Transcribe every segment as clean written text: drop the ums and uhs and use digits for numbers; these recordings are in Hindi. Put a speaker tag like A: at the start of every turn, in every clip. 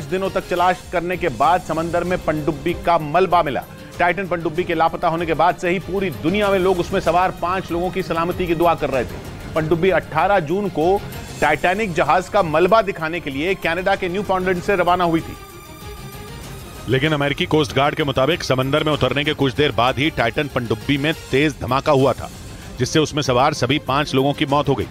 A: दिनों तक तलाश करने के बाद समंदर में पनडुब्बी का मलबा मिला। टाइटन पनडुब्बी के लापता होने के बाद से ही पूरी दुनिया में लोग उसमें सवार 5 लोगों की सलामती की दुआ कर रहे थे। पनडुब्बी 18 जून को टाइटैनिक जहाज का मलबा दिखाने के लिए कनाडा के न्यूफाउंडलैंड से रवाना हुई थी। लेकिन अमेरिकी कोस्ट गार्ड के मुताबिक समंदर में उतरने के कुछ देर बाद ही टाइटन पनडुब्बी में तेज धमाका हुआ था, जिससे उसमें सवार सभी 5 लोगों की मौत हो गई।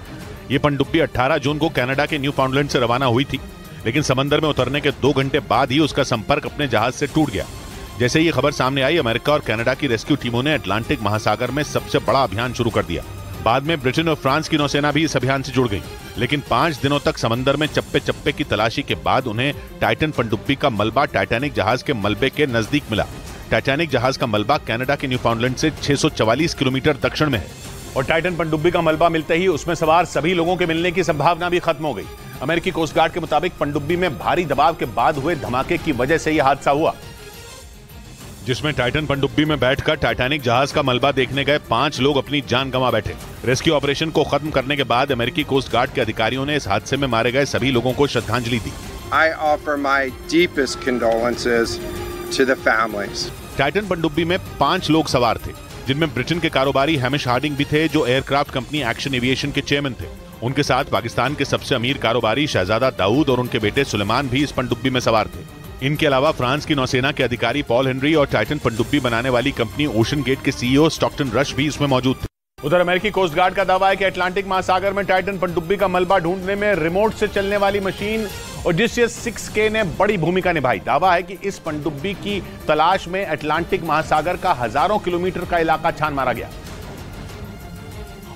A: ये पनडुब्बी 18 जून को कनाडा के न्यूफाउंडलैंड से रवाना हुई थी, लेकिन समंदर में उतरने के 2 घंटे बाद ही उसका संपर्क अपने जहाज से टूट गया। जैसे ये खबर सामने आई, अमेरिका और कनाडा की रेस्क्यू टीमों ने अटलांटिक महासागर में सबसे बड़ा अभियान शुरू कर दिया। बाद में ब्रिटेन और फ्रांस की नौसेना भी इस अभियान से जुड़ गई, लेकिन 5 दिनों तक समंदर में चप्पे चप्पे की तलाशी के बाद उन्हें टाइटन पनडुब्बी का मलबा टाइटैनिक जहाज के मलबे के नजदीक मिला। टाइटैनिक जहाज का मलबा कनाडा के न्यूफाउंडलैंड से 644 किलोमीटर दक्षिण में है और टाइटन पनडुब्बी का मलबा मिलते ही उसमें सवार सभी लोगों के मिलने की संभावना भी खत्म हो गई। अमेरिकी कोस्ट गार्ड के मुताबिक पनडुब्बी में भारी दबाव के बाद हुए धमाके की वजह से यह हादसा हुआ, जिसमें टाइटन पनडुब्बी में बैठकर टाइटैनिक जहाज का मलबा देखने गए 5 लोग अपनी जान गंवा बैठे। रेस्क्यू ऑपरेशन को खत्म करने के बाद अमेरिकी कोस्ट गार्ड के अधिकारियों ने इस हादसे में मारे गए सभी लोगों को श्रद्धांजलि दी।
B: I offer my deepest condolences to the families.
A: Titan पनडुब्बी में 5 लोग सवार थे, जिनमें ब्रिटेन के कारोबारी हैमिश हार्डिंग भी थे, जो एयरक्राफ्ट कंपनी एक्शन एविएशन के चेयरमैन थे। उनके साथ पाकिस्तान के सबसे अमीर कारोबारी शहजादा दाऊद और उनके बेटे सुलेमान भी इस पनडुब्बी में सवार थे। इनके अलावा फ्रांस की नौसेना के अधिकारी पॉल हेनरी और टाइटन पनडुब्बी बनाने वाली कंपनी ओशन गेट के सीईओ स्टॉकटन रश भी इसमें मौजूद थे। उधर अमेरिकी कोस्ट गार्ड का दावा है कि अटलांटिक महासागर में टाइटन पनडुब्बी का मलबा ढूंढने में रिमोट से चलने वाली मशीन ओडिसियस 6K ने बड़ी भूमिका निभाई। दावा है कि इस पनडुब्बी की तलाश में अटलांटिक महासागर का हजारों किलोमीटर का इलाका छान मारा गया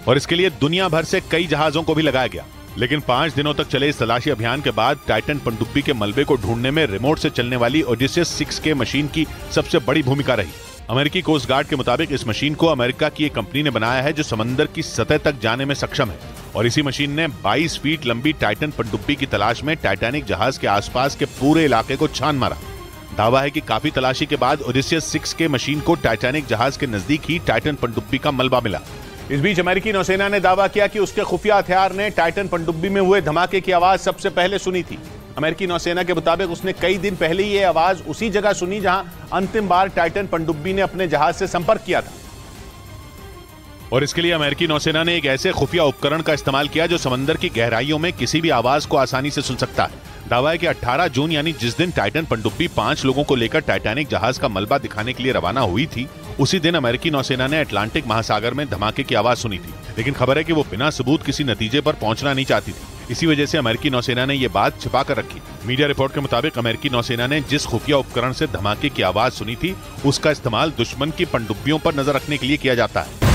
A: और इसके लिए दुनिया भर से कई जहाजों को भी लगाया गया। लेकिन 5 दिनों तक चले इस तलाशी अभियान के बाद टाइटन पनडुब्बी के मलबे को ढूंढने में रिमोट से चलने वाली ओडिसियस 6K मशीन की सबसे बड़ी भूमिका रही। अमेरिकी कोस्ट गार्ड के मुताबिक इस मशीन को अमेरिका की एक कंपनी ने बनाया है, जो समंदर की सतह तक जाने में सक्षम है और इसी मशीन ने 22 फीट लंबी टाइटन पनडुब्बी की तलाश में टाइटैनिक जहाज के आसपास के पूरे इलाके को छान मारा। दावा है कि काफी तलाशी के बाद ओडिसियस 6K मशीन को टाइटैनिक जहाज के नजदीक ही टाइटन पनडुब्बी का मलबा मिला। इस बीच अमेरिकी नौसेना ने दावा किया कि उसके खुफिया हथियार ने टाइटन पनडुब्बी में हुए धमाके की आवाज सबसे पहले सुनी थी। अमेरिकी नौसेना के मुताबिक उसने कई दिन पहले ये आवाज उसी जगह सुनी जहां अंतिम बार टाइटन पनडुब्बी ने अपने जहाज से संपर्क किया था और इसके लिए अमेरिकी नौसेना ने एक ऐसे खुफिया उपकरण का इस्तेमाल किया जो समंदर की गहराइयों में किसी भी आवाज को आसानी से सुन सकता है। दावा है कि 18 जून यानी जिस दिन टाइटन पनडुब्बी 5 लोगों को लेकर टाइटैनिक जहाज का मलबा दिखाने के लिए रवाना हुई थी, उसी दिन अमेरिकी नौसेना ने अटलांटिक महासागर में धमाके की आवाज सुनी थी। लेकिन खबर है कि वो बिना सबूत किसी नतीजे पर पहुंचना नहीं चाहती थी। इसी वजह से अमेरिकी नौसेना ने ये बात छिपा कर रखी। मीडिया रिपोर्ट के मुताबिक अमेरिकी नौसेना ने जिस खुफिया उपकरण से धमाके की आवाज सुनी थी, उसका इस्तेमाल दुश्मन की पनडुब्बियों पर नजर रखने के लिए किया जाता है।